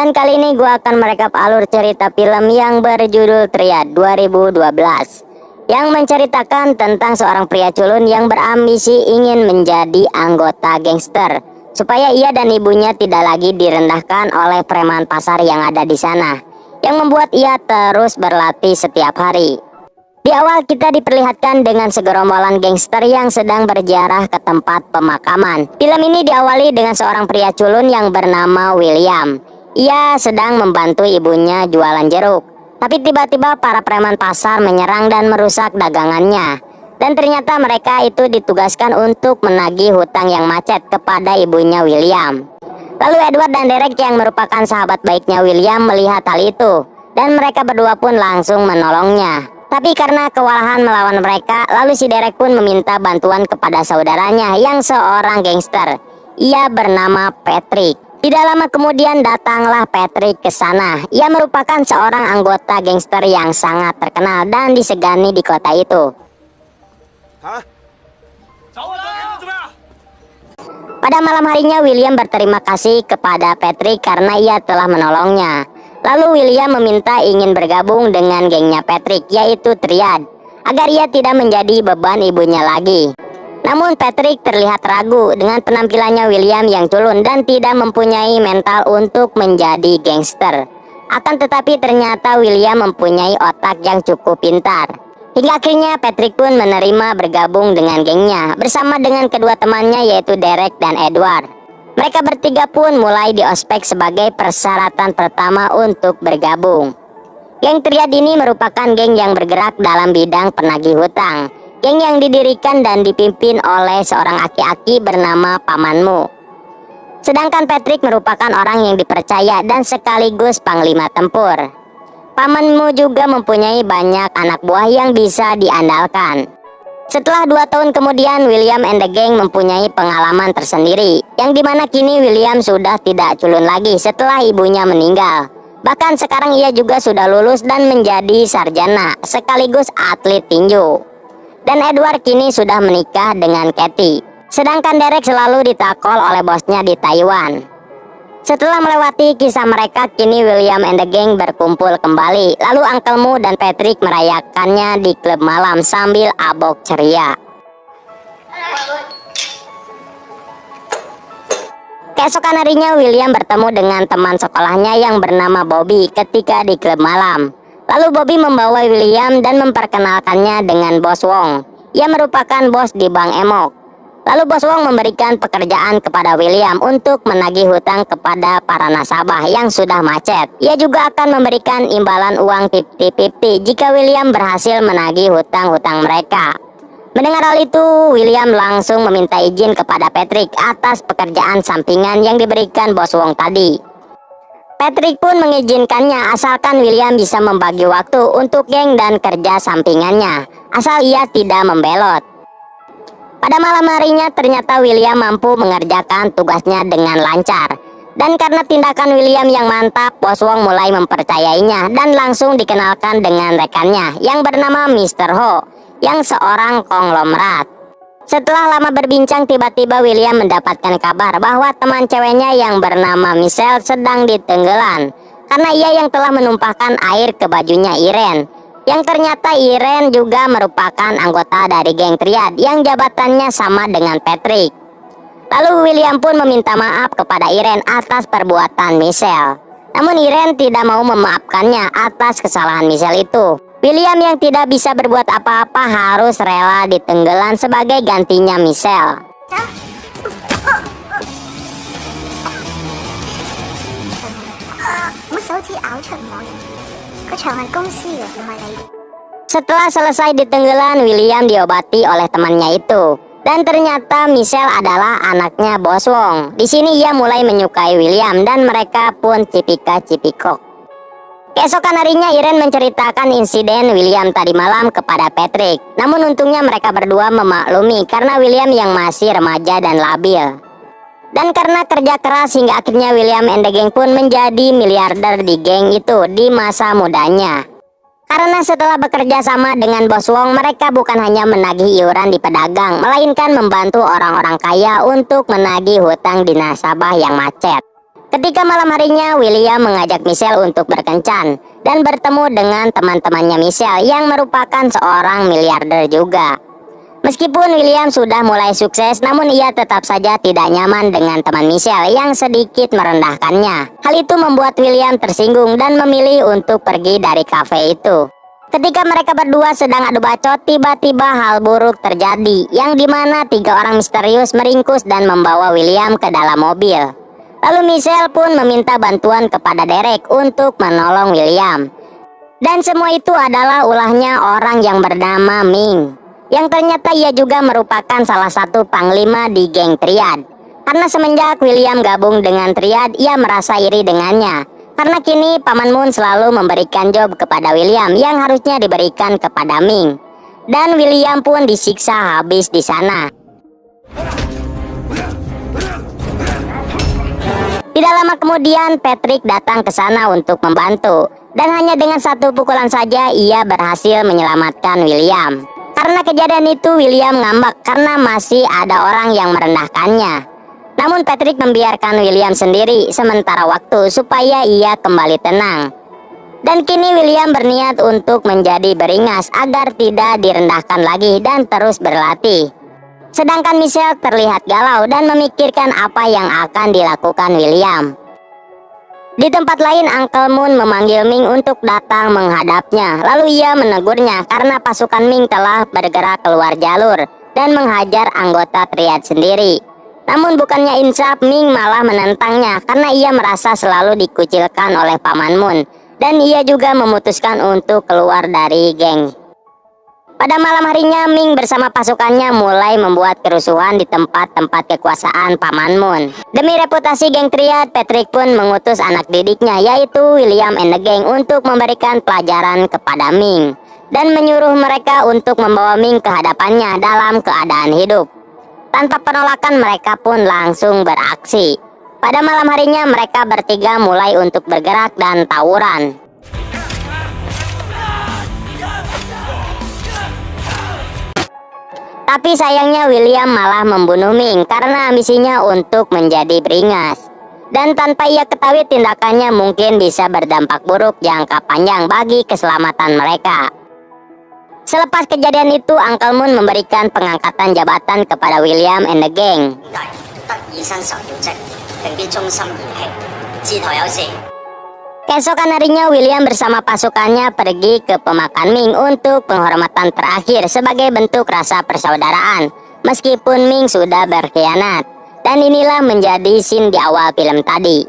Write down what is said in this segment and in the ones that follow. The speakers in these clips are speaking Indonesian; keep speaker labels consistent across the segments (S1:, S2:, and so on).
S1: Dan kali ini gue akan merekap alur cerita film yang berjudul Triad 2012, yang menceritakan tentang seorang pria culun yang berambisi ingin menjadi anggota gangster, supaya ia dan ibunya tidak lagi direndahkan oleh preman pasar yang ada di sana, yang membuat ia terus berlatih setiap hari. Di awal kita diperlihatkan dengan segerombolan gangster yang sedang berziarah ke tempat pemakaman. Film ini diawali dengan seorang pria culun yang bernama William. Ia sedang membantu ibunya jualan jeruk. Tapi tiba-tiba para preman pasar menyerang dan merusak dagangannya. Dan ternyata mereka itu ditugaskan untuk menagih hutang yang macet kepada ibunya William. Lalu Edward dan Derek yang merupakan sahabat baiknya William melihat hal itu. Dan mereka berdua pun langsung menolongnya. Tapi karena kewalahan melawan mereka, lalu si Derek pun meminta bantuan kepada saudaranya yang seorang gangster. Ia bernama Patrick. Tidak lama kemudian datanglah Patrick ke sana. Ia merupakan seorang anggota gangster yang sangat terkenal dan disegani di kota itu. Pada malam harinya William berterima kasih kepada Patrick karena ia telah menolongnya. Lalu William meminta ingin bergabung dengan gengnya Patrick, yaitu Triad, agar ia tidak menjadi beban ibunya lagi. Namun Patrick terlihat ragu dengan penampilannya William yang culun dan tidak mempunyai mental untuk menjadi gangster. Akan tetapi ternyata William mempunyai otak yang cukup pintar. Hingga akhirnya Patrick pun menerima bergabung dengan gengnya bersama dengan kedua temannya yaitu Derek dan Edward. Mereka bertiga pun mulai diospek sebagai persyaratan pertama untuk bergabung. Geng Triad ini merupakan geng yang bergerak dalam bidang penagih hutang. Geng yang didirikan dan dipimpin oleh seorang aki-aki bernama Pamanmu. Sedangkan Patrick merupakan orang yang dipercaya dan sekaligus panglima tempur. Pamanmu juga mempunyai banyak anak buah yang bisa diandalkan. Setelah 2 tahun kemudian, William and the gang mempunyai pengalaman tersendiri, yang dimana kini William sudah tidak culun lagi setelah ibunya meninggal. Bahkan sekarang ia juga sudah lulus dan menjadi sarjana sekaligus atlet tinju. Dan Edward kini sudah menikah dengan Kathy. Sedangkan Derek selalu ditakol oleh bosnya di Taiwan. Setelah melewati kisah mereka, kini William and the gang berkumpul kembali. Lalu Uncle Mu dan Patrick merayakannya di klub malam sambil abok ceria. Keesokan harinya William bertemu dengan teman sekolahnya yang bernama Bobby ketika di klub malam. Lalu Bobby membawa William dan memperkenalkannya dengan Bos Wong. Ia merupakan bos di Bank Emok. Lalu Bos Wong memberikan pekerjaan kepada William untuk menagih hutang kepada para nasabah yang sudah macet. Ia juga akan memberikan imbalan uang 50-50 jika William berhasil menagih hutang-hutang mereka. Mendengar hal itu, William langsung meminta izin kepada Patrick atas pekerjaan sampingan yang diberikan Bos Wong tadi. Patrick pun mengizinkannya asalkan William bisa membagi waktu untuk geng dan kerja sampingannya, asal ia tidak membelot. Pada malam harinya ternyata William mampu mengerjakan tugasnya dengan lancar. Dan karena tindakan William yang mantap, Bos Wong mulai mempercayainya dan langsung dikenalkan dengan rekannya yang bernama Mr. Ho, yang seorang konglomerat. Setelah lama berbincang, tiba-tiba William mendapatkan kabar bahwa teman ceweknya yang bernama Michelle sedang ditenggelam karena ia yang telah menumpahkan air ke bajunya Irene. Yang ternyata Irene juga merupakan anggota dari geng Triad yang jabatannya sama dengan Patrick. Lalu William pun meminta maaf kepada Irene atas perbuatan Michelle. Namun Irene tidak mau memaafkannya atas kesalahan Michelle itu. William yang tidak bisa berbuat apa-apa harus rela ditenggelam sebagai gantinya Michelle. Setelah selesai ditenggelam, William diobati oleh temannya itu. Dan ternyata Michelle adalah anaknya Bos Wong. Di sini ia mulai menyukai William dan mereka pun cipika-cipikok. Keesokan harinya Irene menceritakan insiden William tadi malam kepada Patrick. Namun untungnya mereka berdua memaklumi karena William yang masih remaja dan labil. Dan karena kerja keras hingga akhirnya William and the gang pun menjadi miliarder di geng itu di masa mudanya. Karena setelah bekerja sama dengan Bos Wong, mereka bukan hanya menagih iuran di pedagang, melainkan membantu orang-orang kaya untuk menagih hutang di nasabah yang macet. Ketika malam harinya, William mengajak Michelle untuk berkencan dan bertemu dengan teman-temannya Michelle yang merupakan seorang miliarder juga. Meskipun William sudah mulai sukses, namun ia tetap saja tidak nyaman dengan teman Michelle yang sedikit merendahkannya. Hal itu membuat William tersinggung dan memilih untuk pergi dari kafe itu. Ketika mereka berdua sedang adu bacot, tiba-tiba hal buruk terjadi, yang dimana 3 orang misterius meringkus dan membawa William ke dalam mobil. Lalu Michelle pun meminta bantuan kepada Derek untuk menolong William. Dan semua itu adalah ulahnya orang yang bernama Ming, yang ternyata ia juga merupakan salah satu panglima di geng Triad. Karena semenjak William gabung dengan Triad, ia merasa iri dengannya. Karena kini Paman Moon selalu memberikan job kepada William yang harusnya diberikan kepada Ming. Dan William pun disiksa habis di sana. Tidak lama kemudian, Patrick datang ke sana untuk membantu. Dan hanya dengan 1 pukulan saja ia berhasil menyelamatkan William. Karena kejadian itu, William ngambek karena masih ada orang yang merendahkannya. Namun Patrick membiarkan William sendiri sementara waktu supaya ia kembali tenang. Dan kini William berniat untuk menjadi beringas agar tidak direndahkan lagi dan terus berlatih. Sedangkan Michelle terlihat galau dan memikirkan apa yang akan dilakukan William. Di tempat lain, Uncle Moon memanggil Ming untuk datang menghadapnya. Lalu ia menegurnya karena pasukan Ming telah bergerak keluar jalur dan menghajar anggota Triad sendiri. Namun bukannya insaf, Ming malah menentangnya karena ia merasa selalu dikucilkan oleh Paman Moon. Dan ia juga memutuskan untuk keluar dari geng. Pada malam harinya, Ming bersama pasukannya mulai membuat kerusuhan di tempat-tempat kekuasaan Paman Moon. Demi reputasi geng Triad, Patrick pun mengutus anak didiknya yaitu William and the Gang untuk memberikan pelajaran kepada Ming dan menyuruh mereka untuk membawa Ming ke hadapannya dalam keadaan hidup. Tanpa penolakan, mereka pun langsung beraksi. Pada malam harinya, mereka bertiga mulai untuk bergerak dan tawuran. Tapi sayangnya William malah membunuh Ming karena ambisinya untuk menjadi beringas. Dan tanpa ia ketahui, tindakannya mungkin bisa berdampak buruk jangka panjang bagi keselamatan mereka. Selepas kejadian itu, Uncle Moon memberikan pengangkatan jabatan kepada William and the Gang. Keesokan harinya, William bersama pasukannya pergi ke pemakan Ming untuk penghormatan terakhir sebagai bentuk rasa persaudaraan, meskipun Ming sudah berkhianat. Dan inilah menjadi scene di awal film tadi.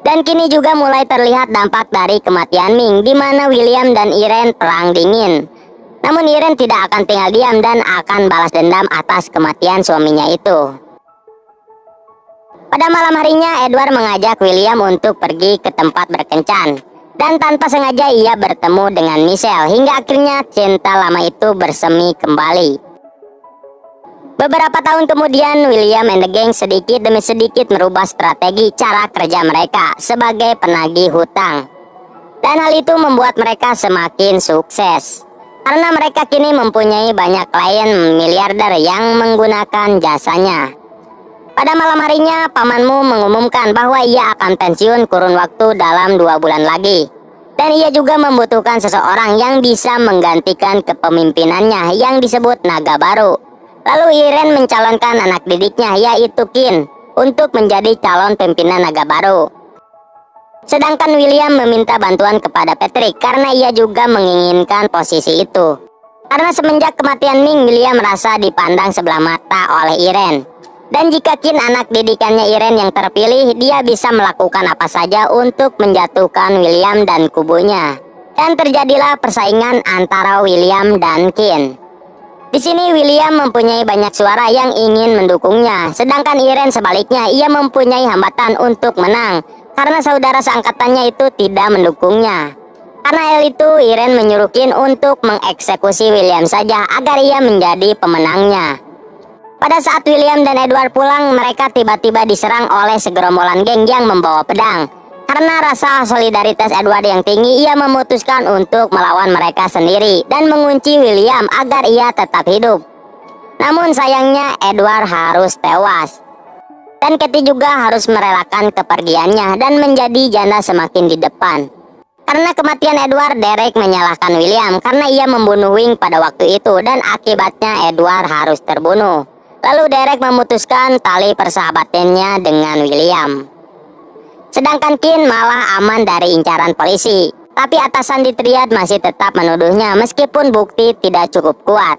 S1: Dan kini juga mulai terlihat dampak dari kematian Ming, di mana William dan Irene perang dingin. Namun Irene tidak akan tinggal diam dan akan balas dendam atas kematian suaminya itu. Pada malam harinya, Edward mengajak William untuk pergi ke tempat berkencan. Dan tanpa sengaja ia bertemu dengan Michelle hingga akhirnya cinta lama itu bersemi kembali. Beberapa tahun kemudian, William and the Gang sedikit demi sedikit merubah strategi cara kerja mereka sebagai penagih hutang. Dan hal itu membuat mereka semakin sukses. Karena mereka kini mempunyai banyak klien miliarder yang menggunakan jasanya. Pada malam harinya, Paman Moon mengumumkan bahwa ia akan pensiun kurun waktu dalam 2 bulan lagi. Dan ia juga membutuhkan seseorang yang bisa menggantikan kepemimpinannya yang disebut Naga Baru. Lalu Irene mencalonkan anak didiknya yaitu Qin untuk menjadi calon pimpinan Naga Baru. Sedangkan William meminta bantuan kepada Patrick karena ia juga menginginkan posisi itu. Karena semenjak kematian Ming, William merasa dipandang sebelah mata oleh Irene. Dan jika Qin, anak didikannya Irene, yang terpilih, dia bisa melakukan apa saja untuk menjatuhkan William dan kubunya. Dan terjadilah persaingan antara William dan Qin. Di sini William mempunyai banyak suara yang ingin mendukungnya, sedangkan Irene sebaliknya, ia mempunyai hambatan untuk menang karena saudara seangkatannya itu tidak mendukungnya. Karena hal itu, Irene menyuruh Qin untuk mengeksekusi William saja agar ia menjadi pemenangnya. Pada saat William dan Edward pulang, mereka tiba-tiba diserang oleh segerombolan geng yang membawa pedang. Karena rasa solidaritas Edward yang tinggi, ia memutuskan untuk melawan mereka sendiri dan mengunci William agar ia tetap hidup. Namun sayangnya Edward harus tewas. Dan Katie juga harus merelakan kepergiannya dan menjadi janda semakin di depan. Karena kematian Edward, Derek menyalahkan William karena ia membunuh Wing pada waktu itu dan akibatnya Edward harus terbunuh. Lalu Derek memutuskan tali persahabatannya dengan William. Sedangkan Kin malah aman dari incaran polisi. Tapi atasan di triad masih tetap menuduhnya meskipun bukti tidak cukup kuat.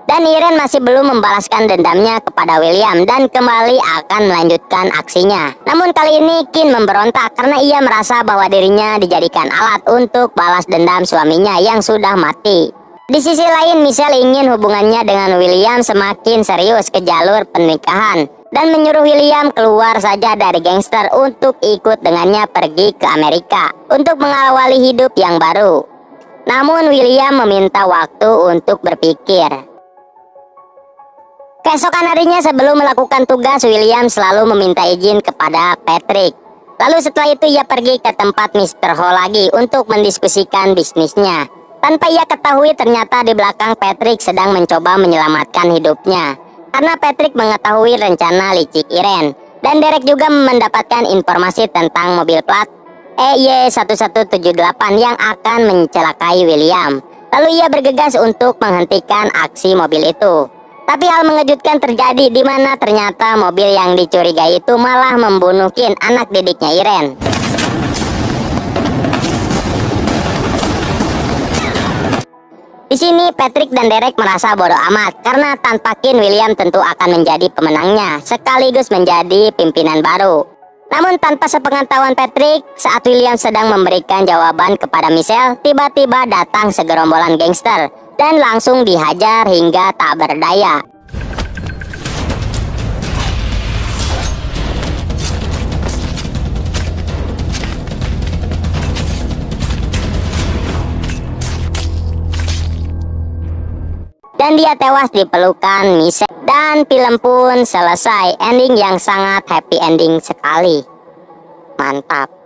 S1: Dan Irene masih belum membalaskan dendamnya kepada William dan kembali akan melanjutkan aksinya. Namun kali ini Kin memberontak karena ia merasa bahwa dirinya dijadikan alat untuk balas dendam suaminya yang sudah mati. Di sisi lain, Michelle ingin hubungannya dengan William semakin serius ke jalur pernikahan dan menyuruh William keluar saja dari gangster untuk ikut dengannya pergi ke Amerika untuk mengawali hidup yang baru. Namun William meminta waktu untuk berpikir. Keesokan harinya sebelum melakukan tugas, William selalu meminta izin kepada Patrick. Lalu setelah itu ia pergi ke tempat Mr. Ho lagi untuk mendiskusikan bisnisnya. Tanpa ia ketahui ternyata di belakang Patrick sedang mencoba menyelamatkan hidupnya. Karena Patrick mengetahui rencana licik Irene. Dan Derek juga mendapatkan informasi tentang mobil plat EY1178 yang akan mencelakai William. Lalu ia bergegas untuk menghentikan aksi mobil itu. Tapi hal mengejutkan terjadi di mana ternyata mobil yang dicurigai itu malah membunuh Kin, anak didiknya Irene. Di sini Patrick dan Derek merasa bodoh amat karena tanpa Kin, William tentu akan menjadi pemenangnya sekaligus menjadi pimpinan baru. Namun tanpa sepengetahuan Patrick, saat William sedang memberikan jawaban kepada Michelle, tiba-tiba datang segerombolan gangster dan langsung dihajar hingga tak berdaya. Dan dia tewas di pelukan Michelle. Dan film pun selesai, ending yang sangat happy ending sekali. Mantap.